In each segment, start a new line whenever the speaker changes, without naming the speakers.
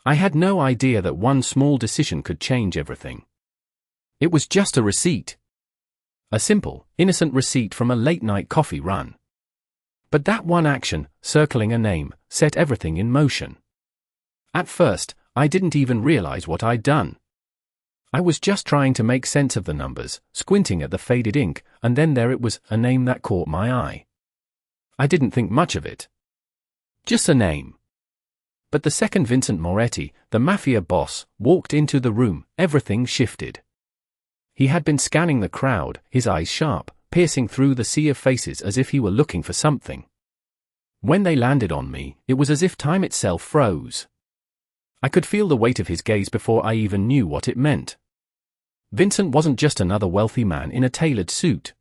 I had no idea that one small decision could change everything. It was just a receipt. A simple, innocent receipt from a late-night coffee run. But that one action, circling a name, set everything in motion. At first, I didn't even realize what I'd done. I was just trying to make sense of the numbers, squinting at the faded ink, and then there it was, a name that caught my eye. I didn't think much of it. Just a name. But the second Vincent Moretti, the Mafia boss, walked into the room, everything shifted. He had been scanning the crowd, his eyes sharp, piercing through the sea of faces as if he were looking for something. When they landed on me, it was as if time itself froze. I could feel the weight of his gaze before I even knew what it meant. Vincent wasn't just another wealthy man in a tailored suit.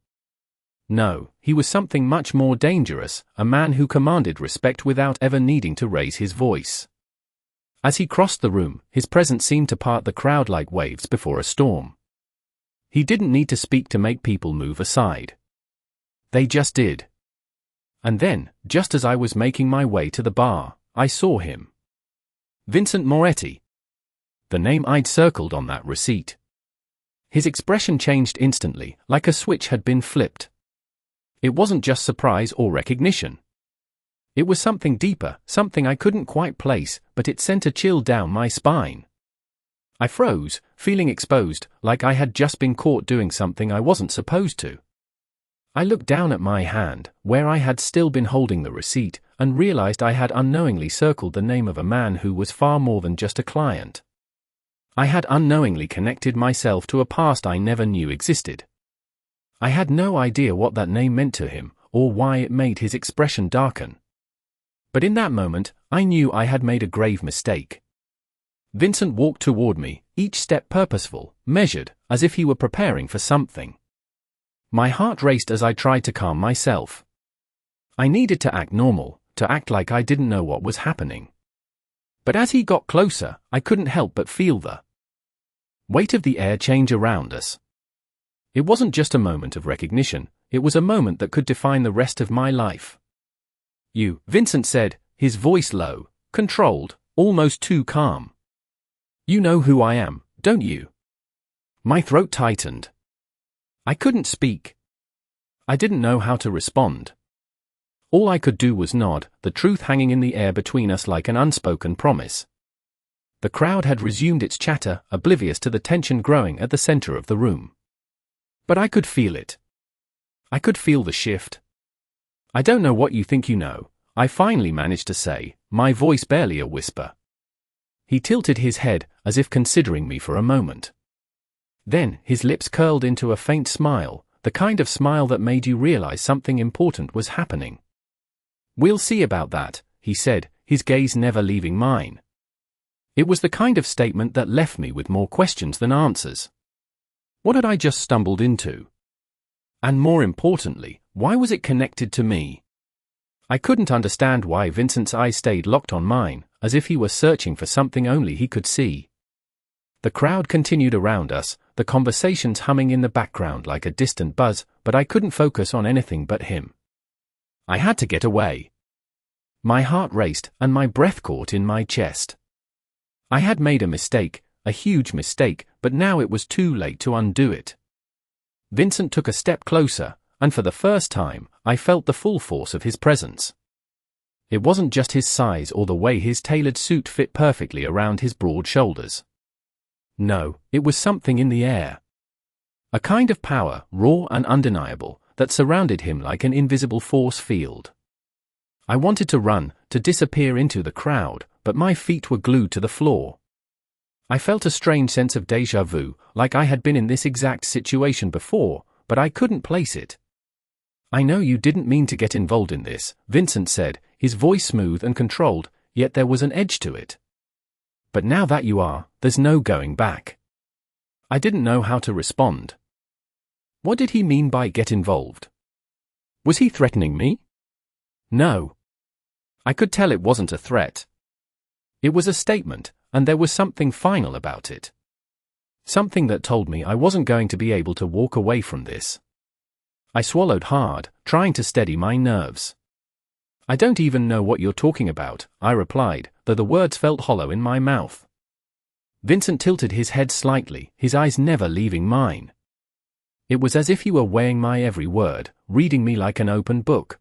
No, he was something much more dangerous, a man who commanded respect without ever needing to raise his voice. As he crossed the room, his presence seemed to part the crowd like waves before a storm. He didn't need to speak to make people move aside. They just did. And then, just as I was making my way to the bar, I saw him. Vincent Moretti. The name I'd circled on that receipt. His expression changed instantly, like a switch had been flipped. It wasn't just surprise or recognition. It was something deeper, something I couldn't quite place, but it sent a chill down my spine. I froze, feeling exposed, like I had just been caught doing something I wasn't supposed to. I looked down at my hand, where I had still been holding the receipt, and realized I had unknowingly circled the name of a man who was far more than just a client. I had unknowingly connected myself to a past I never knew existed. I had no idea what that name meant to him, or why it made his expression darken. But in that moment, I knew I had made a grave mistake. Vincent walked toward me, each step purposeful, measured, as if he were preparing for something. My heart raced as I tried to calm myself. I needed to act normal, to act like I didn't know what was happening. But as he got closer, I couldn't help but feel the weight of the air change around us. It wasn't just a moment of recognition, it was a moment that could define the rest of my life. "You," Vincent said, his voice low, controlled, almost too calm. "You know who I am, don't you?" My throat tightened. I couldn't speak. I didn't know how to respond. All I could do was nod, the truth hanging in the air between us like an unspoken promise. The crowd had resumed its chatter, oblivious to the tension growing at the center of the room. But I could feel it. I could feel the shift. "I don't know what you think you know," I finally managed to say, my voice barely a whisper. He tilted his head, as if considering me for a moment. Then, his lips curled into a faint smile, the kind of smile that made you realize something important was happening. "We'll see about that," he said, his gaze never leaving mine. It was the kind of statement that left me with more questions than answers. What had I just stumbled into? And more importantly, why was it connected to me? I couldn't understand why Vincent's eyes stayed locked on mine, as if he were searching for something only he could see. The crowd continued around us, the conversations humming in the background like a distant buzz, but I couldn't focus on anything but him. I had to get away. My heart raced, and my breath caught in my chest. I had made a mistake, a huge mistake, but now it was too late to undo it. Vincent took a step closer, and for the first time, I felt the full force of his presence. It wasn't just his size or the way his tailored suit fit perfectly around his broad shoulders. No, it was something in the air. A kind of power, raw and undeniable, that surrounded him like an invisible force field. I wanted to run, to disappear into the crowd, but my feet were glued to the floor. I felt a strange sense of déjà vu, like I had been in this exact situation before, but I couldn't place it. "I know you didn't mean to get involved in this," Vincent said, his voice smooth and controlled, yet there was an edge to it. "But now that you are, there's no going back." I didn't know how to respond. What did he mean by get involved? Was he threatening me? No. I could tell it wasn't a threat. It was a statement, and there was something final about it. Something that told me I wasn't going to be able to walk away from this. I swallowed hard, trying to steady my nerves. I don't even know what you're talking about, I replied, though the words felt hollow in my mouth. Vincent tilted his head slightly, his eyes never leaving mine. It was as if he were weighing my every word, reading me like an open book.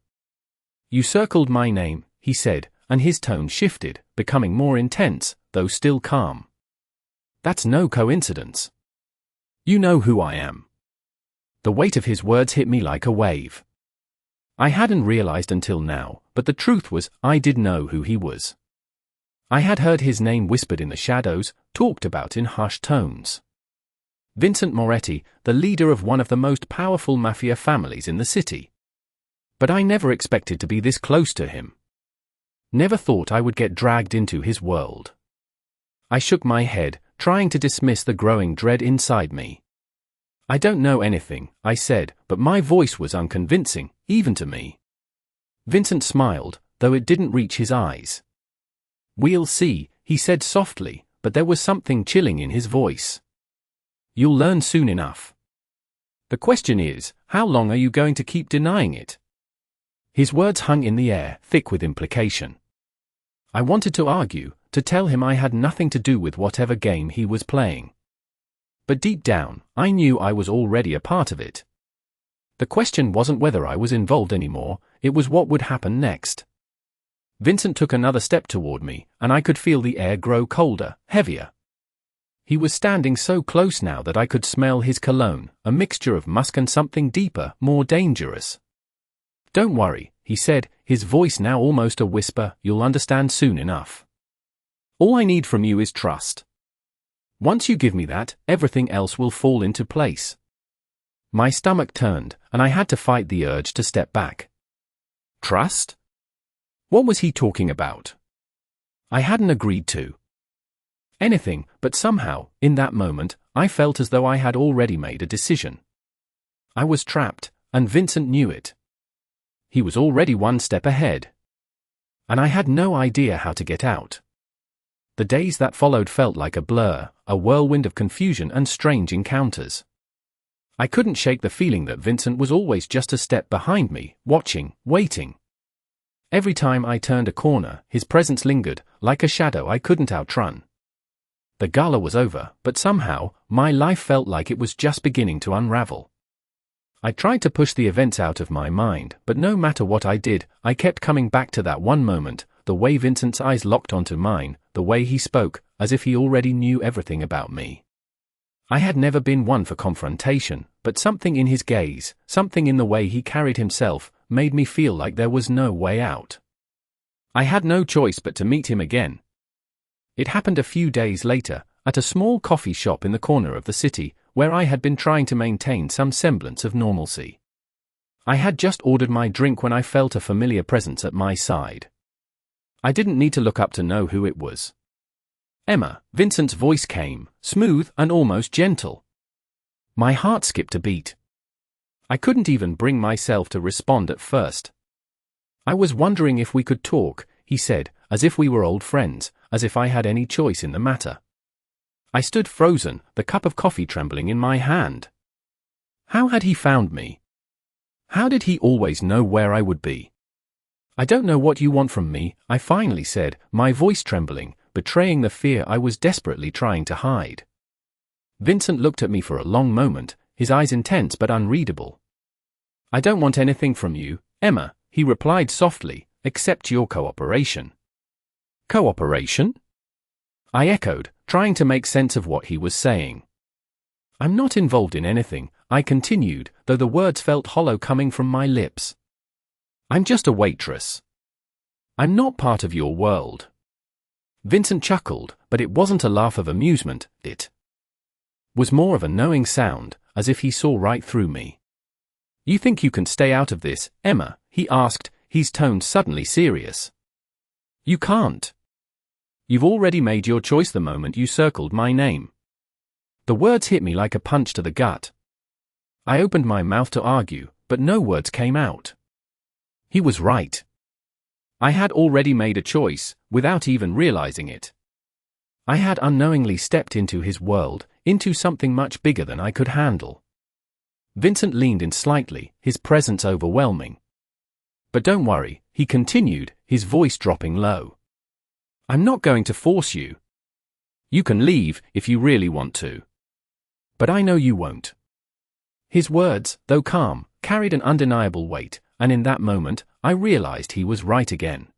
You circled my name, he said, and his tone shifted, becoming more intense, though still calm. That's no coincidence. You know who I am. The weight of his words hit me like a wave. I hadn't realized until now, but the truth was, I did know who he was. I had heard his name whispered in the shadows, talked about in hushed tones. Vincent Moretti, the leader of one of the most powerful Mafia families in the city. But I never expected to be this close to him. Never thought I would get dragged into his world. I shook my head, trying to dismiss the growing dread inside me. I don't know anything, I said, but my voice was unconvincing, even to me. Vincent smiled, though it didn't reach his eyes. We'll see, he said softly, but there was something chilling in his voice. You'll learn soon enough. The question is, how long are you going to keep denying it? His words hung in the air, thick with implication. I wanted to argue, to tell him I had nothing to do with whatever game he was playing. But deep down, I knew I was already a part of it. The question wasn't whether I was involved anymore, it was what would happen next. Vincent took another step toward me, and I could feel the air grow colder, heavier. He was standing so close now that I could smell his cologne, a mixture of musk and something deeper, more dangerous. Don't worry, he said, his voice now almost a whisper, you'll understand soon enough. All I need from you is trust. Once you give me that, everything else will fall into place. My stomach turned, and I had to fight the urge to step back. Trust? What was he talking about? I hadn't agreed to anything, but somehow, in that moment, I felt as though I had already made a decision. I was trapped, and Vincent knew it. He was already one step ahead. And I had no idea how to get out. The days that followed felt like a blur, a whirlwind of confusion and strange encounters. I couldn't shake the feeling that Vincent was always just a step behind me, watching, waiting. Every time I turned a corner, his presence lingered, like a shadow I couldn't outrun. The gala was over, but somehow, my life felt like it was just beginning to unravel. I tried to push the events out of my mind, but no matter what I did, I kept coming back to that one moment, the way Vincent's eyes locked onto mine, the way he spoke, as if he already knew everything about me. I had never been one for confrontation, but something in his gaze, something in the way he carried himself, made me feel like there was no way out. I had no choice but to meet him again. It happened a few days later, at a small coffee shop in the corner of the city, where I had been trying to maintain some semblance of normalcy. I had just ordered my drink when I felt a familiar presence at my side. I didn't need to look up to know who it was. Emma, Vincent's voice came, smooth and almost gentle. My heart skipped a beat. I couldn't even bring myself to respond at first. I was wondering if we could talk, he said, as if we were old friends, as if I had any choice in the matter. I stood frozen, the cup of coffee trembling in my hand. How had he found me? How did he always know where I would be? I don't know what you want from me, I finally said, my voice trembling, betraying the fear I was desperately trying to hide. Vincent looked at me for a long moment, his eyes intense but unreadable. I don't want anything from you, Emma, he replied softly, except your cooperation. Cooperation? I echoed, trying to make sense of what he was saying. I'm not involved in anything, I continued, though the words felt hollow coming from my lips. I'm just a waitress. I'm not part of your world. Vincent chuckled, but it wasn't a laugh of amusement, it was more of a knowing sound, as if he saw right through me. You think you can stay out of this, Emma? He asked, his tone suddenly serious. You can't. You've already made your choice the moment you circled my name. The words hit me like a punch to the gut. I opened my mouth to argue, but no words came out. He was right. I had already made a choice, without even realizing it. I had unknowingly stepped into his world, into something much bigger than I could handle. Vincent leaned in slightly, his presence overwhelming. But don't worry, he continued, his voice dropping low. I'm not going to force you. You can leave if you really want to. But I know you won't. His words, though calm, carried an undeniable weight, and in that moment, I realized he was right again.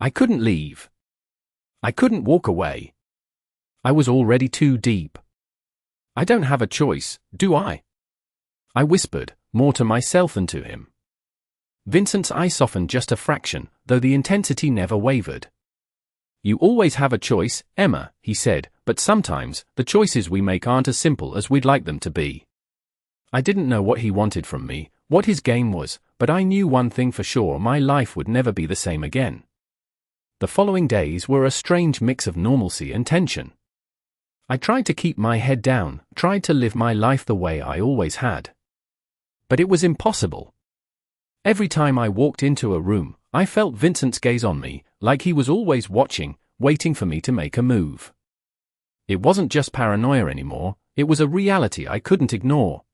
I couldn't leave. I couldn't walk away. I was already too deep. I don't have a choice, do I? I whispered, more to myself than to him. Vincent's eye softened just a fraction, though the intensity never wavered. You always have a choice, Emma, he said, but sometimes, the choices we make aren't as simple as we'd like them to be. I didn't know what he wanted from me, what his game was, but I knew one thing for sure: my life would never be the same again. The following days were a strange mix of normalcy and tension. I tried to keep my head down, tried to live my life the way I always had. But it was impossible. Every time I walked into a room, I felt Vincent's gaze on me, like he was always watching, waiting for me to make a move. It wasn't just paranoia anymore, it was a reality I couldn't ignore.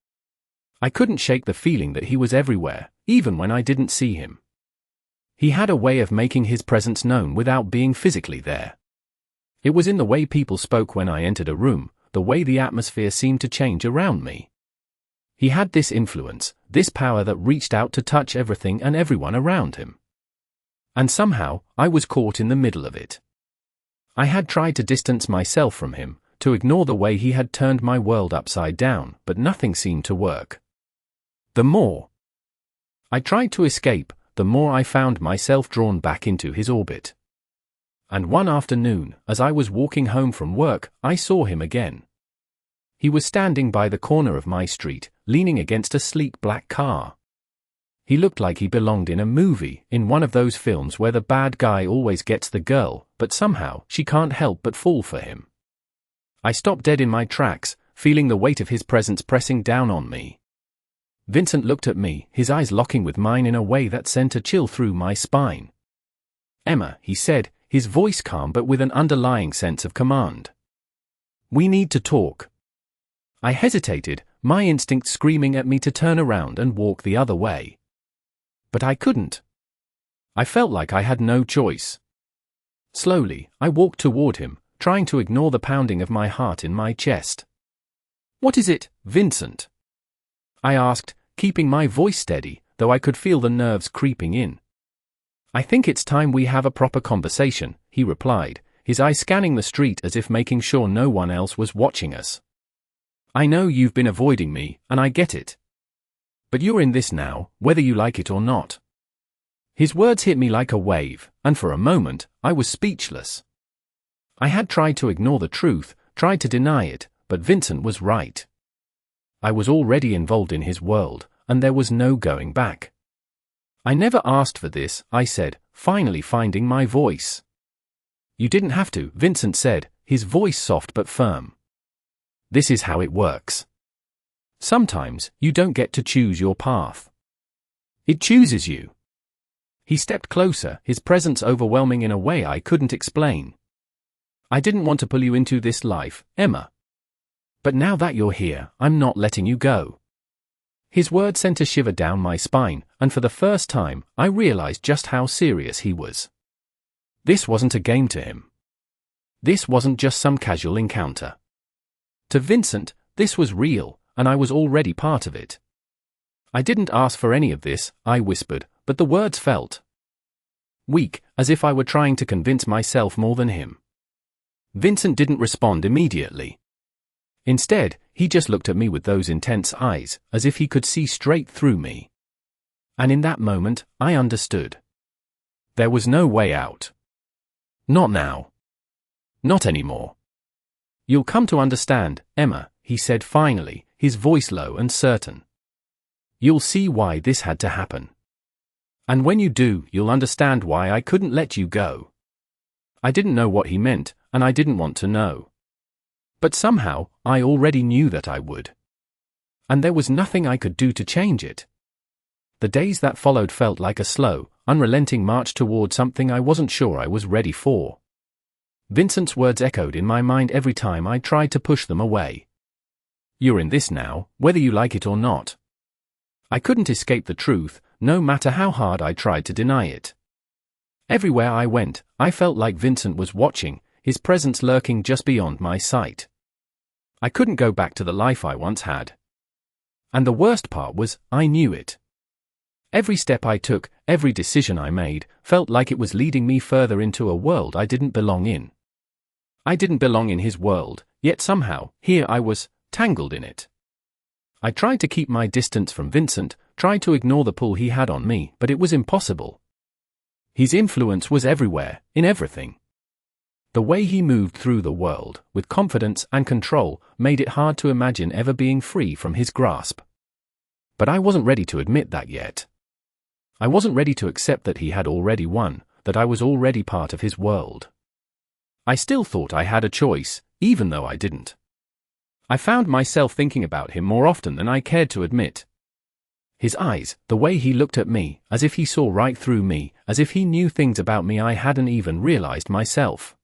I couldn't shake the feeling that he was everywhere, even when I didn't see him. He had a way of making his presence known without being physically there. It was in the way people spoke when I entered a room, the way the atmosphere seemed to change around me. He had this influence, this power that reached out to touch everything and everyone around him. And somehow, I was caught in the middle of it. I had tried to distance myself from him, to ignore the way he had turned my world upside down, but nothing seemed to work. The more I tried to escape, the more I found myself drawn back into his orbit. And one afternoon, as I was walking home from work, I saw him again. He was standing by the corner of my street, leaning against a sleek black car. He looked like he belonged in a movie, in one of those films where the bad guy always gets the girl, but somehow she can't help but fall for him. I stopped dead in my tracks, feeling the weight of his presence pressing down on me. Vincent looked at me, his eyes locking with mine in a way that sent a chill through my spine. Emma, he said, his voice calm but with an underlying sense of command. We need to talk. I hesitated, my instinct screaming at me to turn around and walk the other way. But I couldn't. I felt like I had no choice. Slowly, I walked toward him, trying to ignore the pounding of my heart in my chest. What is it, Vincent? I asked, keeping my voice steady, though I could feel the nerves creeping in. I think it's time we have a proper conversation, he replied, his eyes scanning the street as if making sure no one else was watching us. I know you've been avoiding me, and I get it. But you're in this now, whether you like it or not. His words hit me like a wave, and for a moment, I was speechless. I had tried to ignore the truth, tried to deny it, but Vincent was right. I was already involved in his world, and there was no going back. I never asked for this, I said, finally finding my voice. You didn't have to, Vincent said, his voice soft but firm. This is how it works. Sometimes, you don't get to choose your path. It chooses you. He stepped closer, his presence overwhelming in a way I couldn't explain. I didn't want to pull you into this life, Emma. But now that you're here, I'm not letting you go. His words sent a shiver down my spine, and for the first time, I realized just how serious he was. This wasn't a game to him. This wasn't just some casual encounter. To Vincent, this was real, and I was already part of it. I didn't ask for any of this, I whispered, but the words felt weak, as if I were trying to convince myself more than him. Vincent didn't respond immediately. Instead, he just looked at me with those intense eyes, as if he could see straight through me. And in that moment, I understood. There was no way out. Not now. Not anymore. You'll come to understand, Emma, he said finally, his voice low and certain. You'll see why this had to happen. And when you do, you'll understand why I couldn't let you go. I didn't know what he meant, and I didn't want to know. But somehow, I already knew that I would. And there was nothing I could do to change it. The days that followed felt like a slow, unrelenting march toward something I wasn't sure I was ready for. Vincent's words echoed in my mind every time I tried to push them away. You're in this now, whether you like it or not. I couldn't escape the truth, no matter how hard I tried to deny it. Everywhere I went, I felt like Vincent was watching, his presence lurking just beyond my sight. I couldn't go back to the life I once had. And the worst part was, I knew it. Every step I took, every decision I made, felt like it was leading me further into a world I didn't belong in. I didn't belong in his world, yet somehow, here I was, tangled in it. I tried to keep my distance from Vincent, tried to ignore the pull he had on me, but it was impossible. His influence was everywhere, in everything. The way he moved through the world, with confidence and control, made it hard to imagine ever being free from his grasp. But I wasn't ready to admit that yet. I wasn't ready to accept that he had already won, that I was already part of his world. I still thought I had a choice, even though I didn't. I found myself thinking about him more often than I cared to admit. His eyes, the way he looked at me, as if he saw right through me, as if he knew things about me I hadn't even realized myself.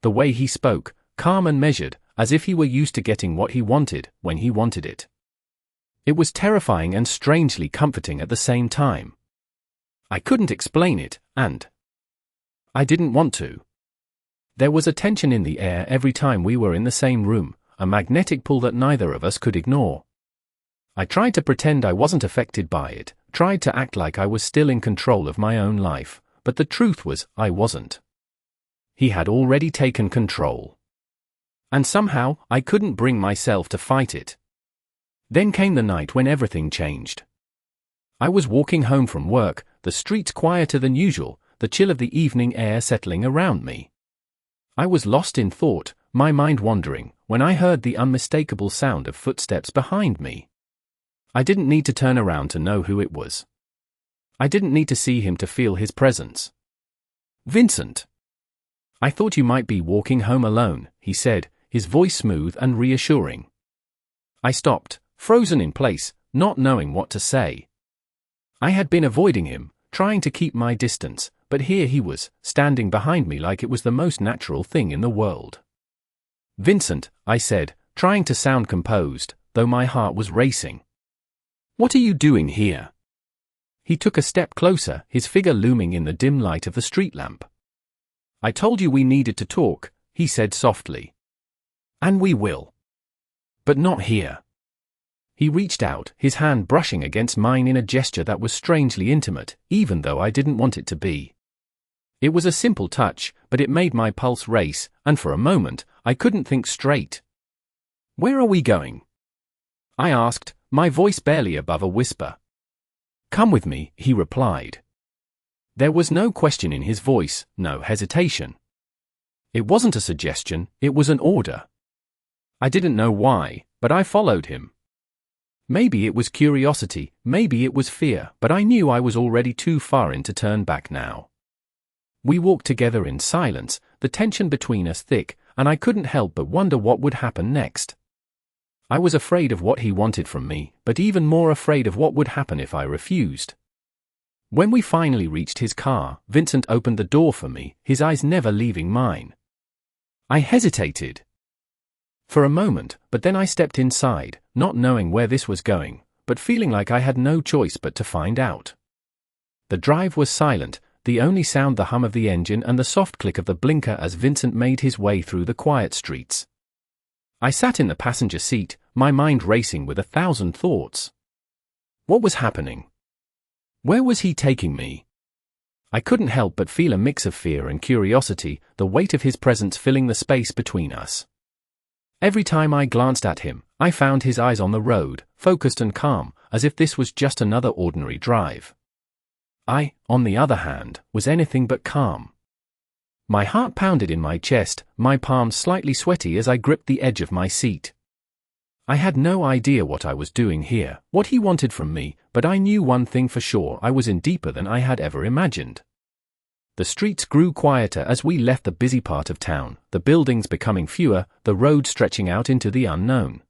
The way he spoke, calm and measured, as if he were used to getting what he wanted, when he wanted it. It was terrifying and strangely comforting at the same time. I couldn't explain it, and I didn't want to. There was a tension in the air every time we were in the same room, a magnetic pull that neither of us could ignore. I tried to pretend I wasn't affected by it, tried to act like I was still in control of my own life, but the truth was, I wasn't. He had already taken control. And somehow, I couldn't bring myself to fight it. Then came the night when everything changed. I was walking home from work, the streets quieter than usual, the chill of the evening air settling around me. I was lost in thought, my mind wandering, when I heard the unmistakable sound of footsteps behind me. I didn't need to turn around to know who it was. I didn't need to see him to feel his presence. Vincent! I thought you might be walking home alone, he said, his voice smooth and reassuring. I stopped, frozen in place, not knowing what to say. I had been avoiding him, trying to keep my distance, but here he was, standing behind me like it was the most natural thing in the world. Vincent, I said, trying to sound composed, though my heart was racing. What are you doing here? He took a step closer, his figure looming in the dim light of the street lamp. I told you we needed to talk, he said softly. And we will. But not here. He reached out, his hand brushing against mine in a gesture that was strangely intimate, even though I didn't want it to be. It was a simple touch, but it made my pulse race, and for a moment, I couldn't think straight. Where are we going? I asked, my voice barely above a whisper. Come with me, he replied. There was no question in his voice, no hesitation. It wasn't a suggestion, it was an order. I didn't know why, but I followed him. Maybe it was curiosity, maybe it was fear, but I knew I was already too far in to turn back now. We walked together in silence, the tension between us thick, and I couldn't help but wonder what would happen next. I was afraid of what he wanted from me, but even more afraid of what would happen if I refused. When we finally reached his car, Vincent opened the door for me, his eyes never leaving mine. I hesitated for a moment, but then I stepped inside, not knowing where this was going, but feeling like I had no choice but to find out. The drive was silent, the only sound the hum of the engine and the soft click of the blinker as Vincent made his way through the quiet streets. I sat in the passenger seat, my mind racing with 1,000 thoughts. What was happening? Where was he taking me? I couldn't help but feel a mix of fear and curiosity, the weight of his presence filling the space between us. Every time I glanced at him, I found his eyes on the road, focused and calm, as if this was just another ordinary drive. I, on the other hand, was anything but calm. My heart pounded in my chest, my palms slightly sweaty as I gripped the edge of my seat. I had no idea what I was doing here, what he wanted from me, but I knew one thing for sure: I was in deeper than I had ever imagined. The streets grew quieter as we left the busy part of town, the buildings becoming fewer, the road stretching out into the unknown.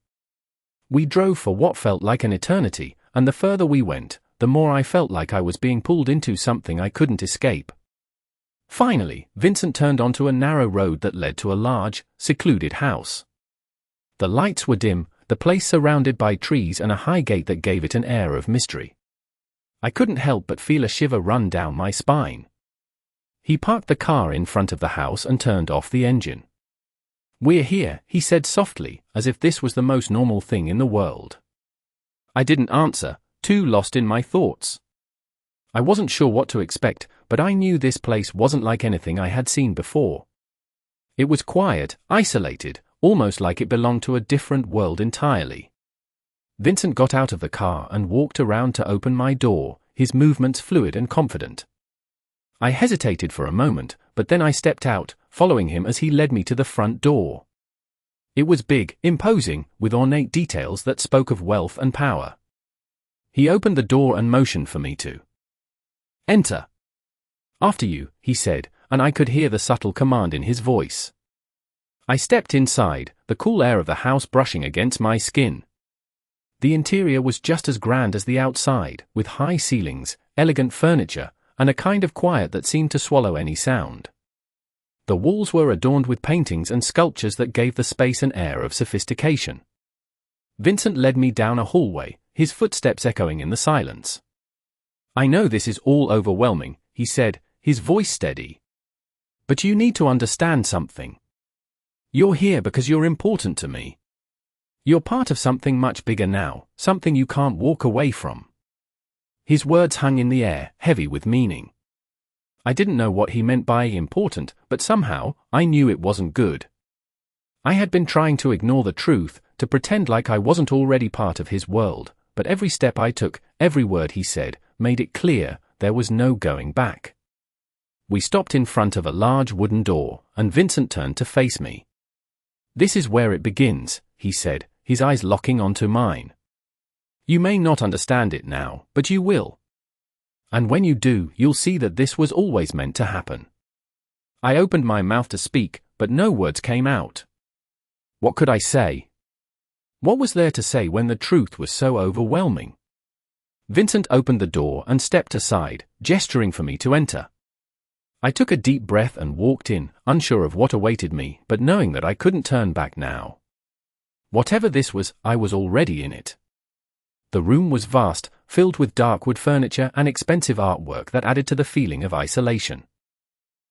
We drove for what felt like an eternity, and the further we went, the more I felt like I was being pulled into something I couldn't escape. Finally, Vincent turned onto a narrow road that led to a large, secluded house. The lights were dim, the place surrounded by trees and a high gate that gave it an air of mystery. I couldn't help but feel a shiver run down my spine. He parked the car in front of the house and turned off the engine. "We're here," he said softly, as if this was the most normal thing in the world. I didn't answer, too lost in my thoughts. I wasn't sure what to expect, but I knew this place wasn't like anything I had seen before. It was quiet, isolated, almost like it belonged to a different world entirely. Vincent got out of the car and walked around to open my door, his movements fluid and confident. I hesitated for a moment, but then I stepped out, following him as he led me to the front door. It was big, imposing, with ornate details that spoke of wealth and power. He opened the door and motioned for me to enter. "After you," he said, and I could hear the subtle command in his voice. I stepped inside, the cool air of the house brushing against my skin. The interior was just as grand as the outside, with high ceilings, elegant furniture, and a kind of quiet that seemed to swallow any sound. The walls were adorned with paintings and sculptures that gave the space an air of sophistication. Vincent led me down a hallway, his footsteps echoing in the silence. "I know this is all overwhelming," he said, his voice steady. "But you need to understand something. You're here because you're important to me. You're part of something much bigger now, something you can't walk away from." His words hung in the air, heavy with meaning. I didn't know what he meant by important, but somehow, I knew it wasn't good. I had been trying to ignore the truth, to pretend like I wasn't already part of his world, but every step I took, every word he said, made it clear there was no going back. We stopped in front of a large wooden door, and Vincent turned to face me. "This is where it begins," he said, his eyes locking onto mine. "You may not understand it now, but you will. And when you do, you'll see that this was always meant to happen." I opened my mouth to speak, but no words came out. What could I say? What was there to say when the truth was so overwhelming? Vincent opened the door and stepped aside, gesturing for me to enter. I took a deep breath and walked in, unsure of what awaited me, but knowing that I couldn't turn back now. Whatever this was, I was already in it. The room was vast, filled with dark wood furniture and expensive artwork that added to the feeling of isolation.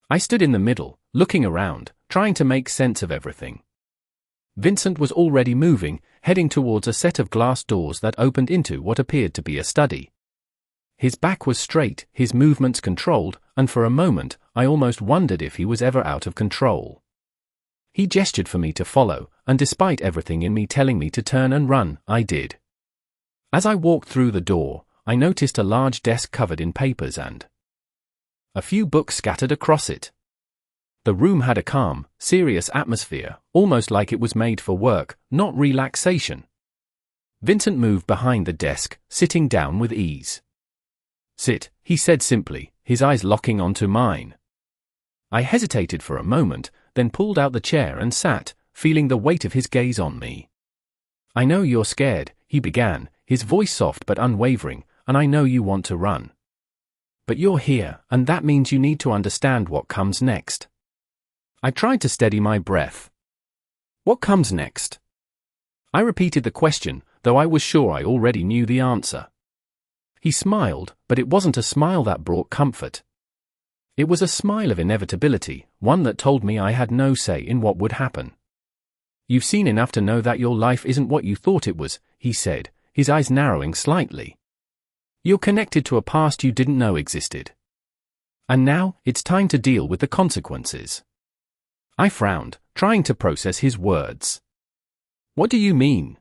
I stood in the middle, looking around, trying to make sense of everything. Vincent was already moving, heading towards a set of glass doors that opened into what appeared to be a study. His back was straight, his movements controlled, and for a moment, I almost wondered if he was ever out of control. He gestured for me to follow, and despite everything in me telling me to turn and run, I did. As I walked through the door, I noticed a large desk covered in papers and a few books scattered across it. The room had a calm, serious atmosphere, almost like it was made for work, not relaxation. Vincent moved behind the desk, sitting down with ease. "Sit," he said simply, his eyes locking onto mine. I hesitated for a moment, then pulled out the chair and sat, feeling the weight of his gaze on me. "I know you're scared," he began, his voice soft but unwavering, "and I know you want to run. But you're here, and that means you need to understand what comes next." I tried to steady my breath. "What comes next?" I repeated the question, though I was sure I already knew the answer. He smiled, but it wasn't a smile that brought comfort. It was a smile of inevitability, one that told me I had no say in what would happen. "You've seen enough to know that your life isn't what you thought it was," he said, his eyes narrowing slightly. "You're connected to a past you didn't know existed. And now, it's time to deal with the consequences." I frowned, trying to process his words. "What do you mean?"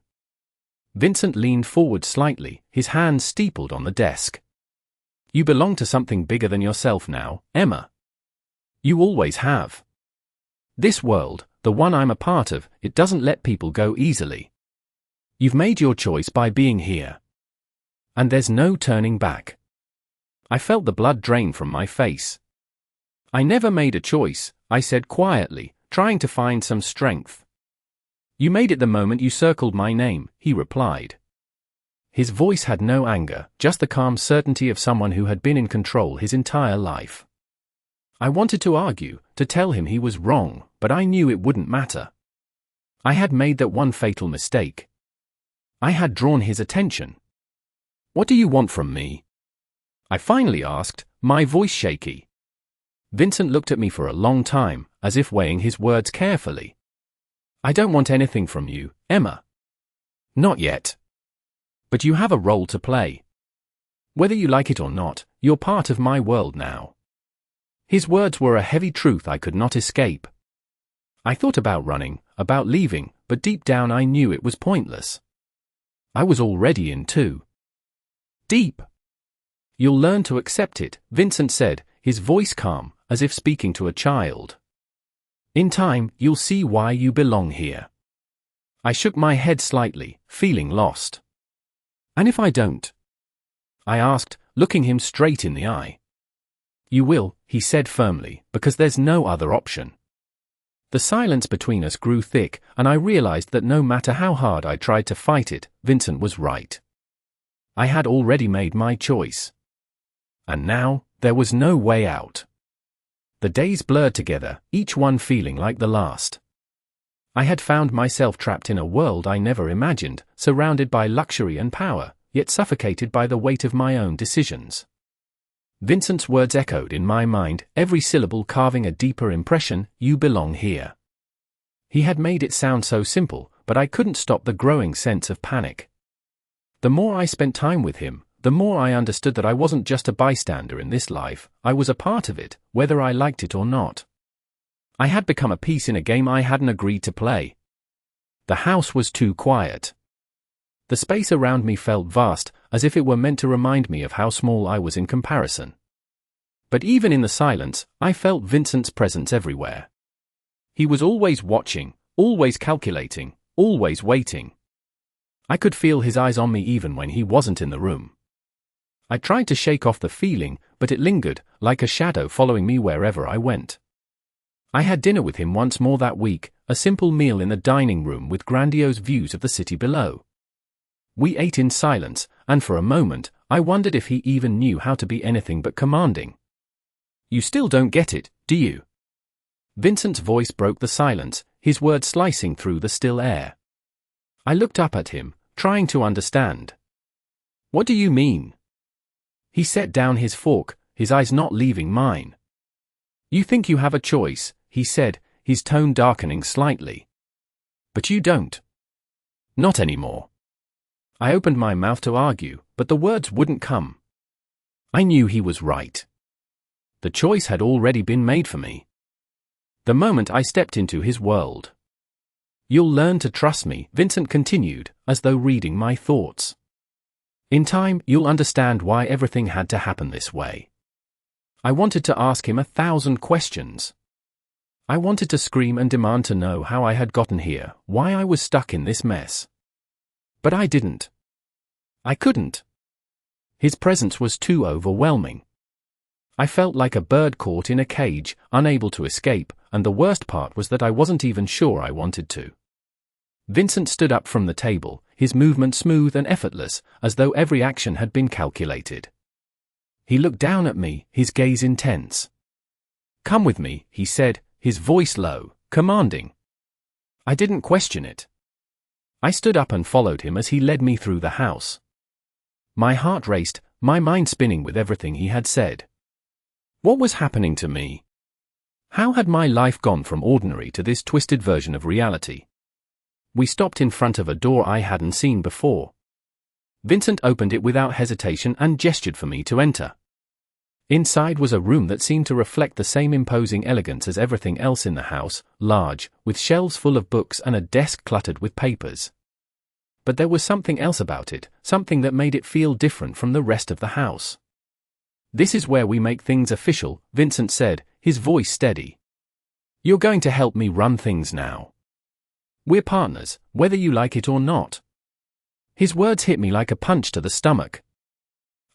Vincent leaned forward slightly, his hands steepled on the desk. "You belong to something bigger than yourself now, Emma. You always have. This world, the one I'm a part of, it doesn't let people go easily. You've made your choice by being here. And there's no turning back." I felt the blood drain from my face. "I never made a choice," I said quietly, trying to find some strength. "You made it the moment you circled my name," he replied. His voice had no anger, just the calm certainty of someone who had been in control his entire life. I wanted to argue, to tell him he was wrong, but I knew it wouldn't matter. I had made that one fatal mistake. I had drawn his attention. "What do you want from me?" I finally asked, my voice shaky. Vincent looked at me for a long time, as if weighing his words carefully. I don't want anything from you, Emma. Not yet. But you have a role to play. Whether you like it or not, you're part of my world now. His words were a heavy truth I could not escape. I thought about running, about leaving, but deep down I knew it was pointless. I was already in too deep. You'll learn to accept it, Vincent said, his voice calm, as if speaking to a child. In time, you'll see why you belong here. I shook my head slightly, feeling lost. And if I don't? I asked, looking him straight in the eye. You will, he said firmly, because there's no other option. The silence between us grew thick, and I realized that no matter how hard I tried to fight it, Vincent was right. I had already made my choice. And now, there was no way out. The days blurred together, each one feeling like the last. I had found myself trapped in a world I never imagined, surrounded by luxury and power, yet suffocated by the weight of my own decisions. Vincent's words echoed in my mind, every syllable carving a deeper impression, you belong here. He had made it sound so simple, but I couldn't stop the growing sense of panic. The more I spent time with him, the more I understood that I wasn't just a bystander in this life, I was a part of it, whether I liked it or not. I had become a piece in a game I hadn't agreed to play. The house was too quiet. The space around me felt vast, as if it were meant to remind me of how small I was in comparison. But even in the silence, I felt Vincent's presence everywhere. He was always watching, always calculating, always waiting. I could feel his eyes on me even when he wasn't in the room. I tried to shake off the feeling, but it lingered, like a shadow following me wherever I went. I had dinner with him once more that week, a simple meal in the dining room with grandiose views of the city below. We ate in silence, and for a moment, I wondered if he even knew how to be anything but commanding. You still don't get it, do you? Vincent's voice broke the silence, his words slicing through the still air. I looked up at him, trying to understand. What do you mean? He set down his fork, his eyes not leaving mine. You think you have a choice, he said, his tone darkening slightly. But you don't. Not anymore. I opened my mouth to argue, but the words wouldn't come. I knew he was right. The choice had already been made for me. The moment I stepped into his world. You'll learn to trust me, Vincent continued, as though reading my thoughts. In time, you'll understand why everything had to happen this way. I wanted to ask him 1,000 questions. I wanted to scream and demand to know how I had gotten here, why I was stuck in this mess. But I didn't. I couldn't. His presence was too overwhelming. I felt like a bird caught in a cage, unable to escape, and the worst part was that I wasn't even sure I wanted to. Vincent stood up from the table, his movement smooth and effortless, as though every action had been calculated. He looked down at me, his gaze intense. Come with me, he said, his voice low, commanding. I didn't question it. I stood up and followed him as he led me through the house. My heart raced, my mind spinning with everything he had said. What was happening to me? How had my life gone from ordinary to this twisted version of reality? We stopped in front of a door I hadn't seen before. Vincent opened it without hesitation and gestured for me to enter. Inside was a room that seemed to reflect the same imposing elegance as everything else in the house, large, with shelves full of books and a desk cluttered with papers. But there was something else about it, something that made it feel different from the rest of the house. This is where we make things official, Vincent said, his voice steady. You're going to help me run things now. We're partners, whether you like it or not. His words hit me like a punch to the stomach.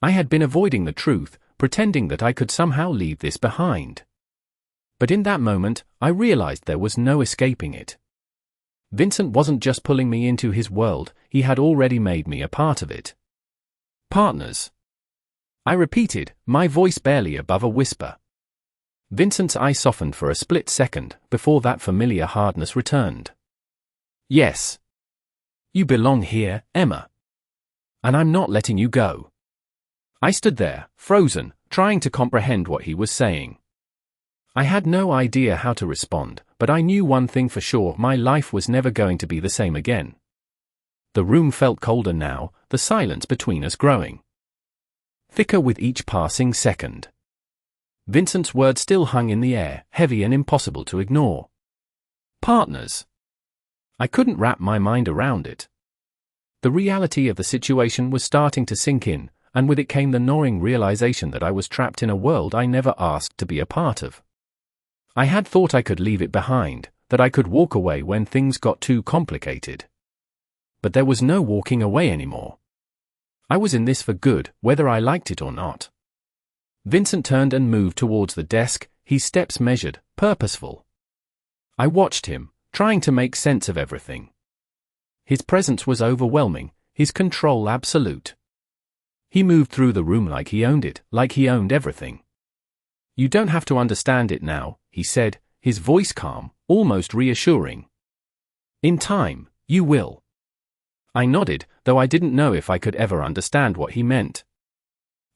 I had been avoiding the truth, pretending that I could somehow leave this behind. But in that moment, I realized there was no escaping it. Vincent wasn't just pulling me into his world, he had already made me a part of it. Partners. I repeated, my voice barely above a whisper. Vincent's eye softened for a split second, before that familiar hardness returned. Yes. You belong here, Emma. And I'm not letting you go. I stood there, frozen, trying to comprehend what he was saying. I had no idea how to respond, but I knew one thing for sure: my life was never going to be the same again. The room felt colder now, the silence between us growing thicker with each passing second. Vincent's words still hung in the air, heavy and impossible to ignore. Partners. I couldn't wrap my mind around it. The reality of the situation was starting to sink in, and with it came the gnawing realization that I was trapped in a world I never asked to be a part of. I had thought I could leave it behind, that I could walk away when things got too complicated. But there was no walking away anymore. I was in this for good, whether I liked it or not. Vincent turned and moved towards the desk, his steps measured, purposeful. I watched him, trying to make sense of everything. His presence was overwhelming, his control absolute. He moved through the room like he owned it, like he owned everything. "You don't have to understand it now," he said, his voice calm, almost reassuring. "In time, you will." I nodded, though I didn't know if I could ever understand what he meant.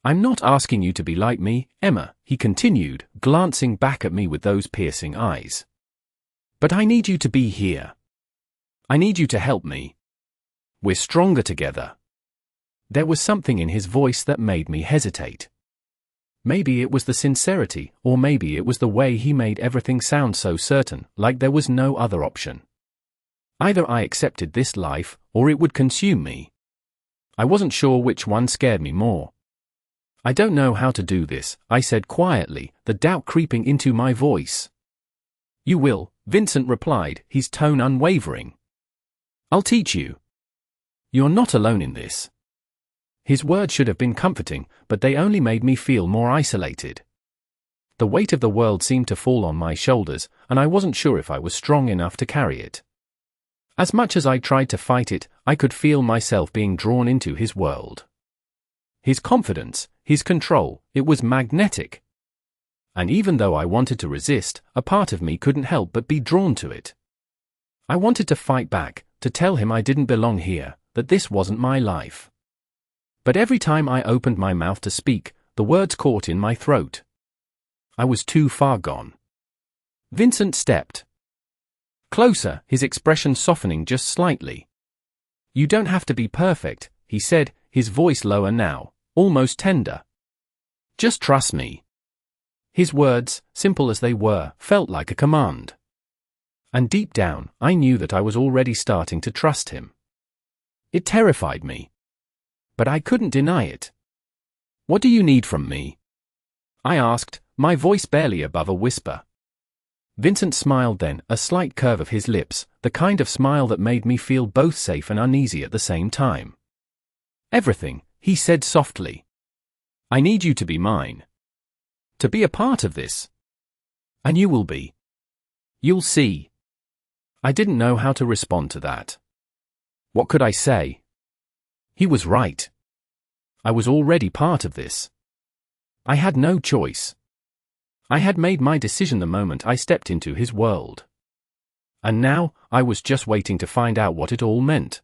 "I'm not asking you to be like me, Emma," he continued, glancing back at me with those piercing eyes. "But I need you to be here. I need you to help me. We're stronger together." There was something in his voice that made me hesitate. Maybe it was the sincerity, or maybe it was the way he made everything sound so certain, like there was no other option. Either I accepted this life, or it would consume me. I wasn't sure which one scared me more. "I don't know how to do this," I said quietly, the doubt creeping into my voice. "You will," Vincent replied, his tone unwavering. "I'll teach you. You're not alone in this." His words should have been comforting, but they only made me feel more isolated. The weight of the world seemed to fall on my shoulders, and I wasn't sure if I was strong enough to carry it. As much as I tried to fight it, I could feel myself being drawn into his world. His confidence, his control, it was magnetic. And even though I wanted to resist, a part of me couldn't help but be drawn to it. I wanted to fight back, to tell him I didn't belong here, that this wasn't my life. But every time I opened my mouth to speak, the words caught in my throat. I was too far gone. Vincent stepped closer, his expression softening just slightly. "You don't have to be perfect," he said, his voice lower now, almost tender. "Just trust me." His words, simple as they were, felt like a command. And deep down, I knew that I was already starting to trust him. It terrified me. But I couldn't deny it. "What do you need from me?" I asked, my voice barely above a whisper. Vincent smiled then, a slight curve of his lips, the kind of smile that made me feel both safe and uneasy at the same time. "Everything," he said softly. "I need you to be mine. To be a part of this. And you will be. You'll see." I didn't know how to respond to that. What could I say? He was right. I was already part of this. I had no choice. I had made my decision the moment I stepped into his world. And now, I was just waiting to find out what it all meant.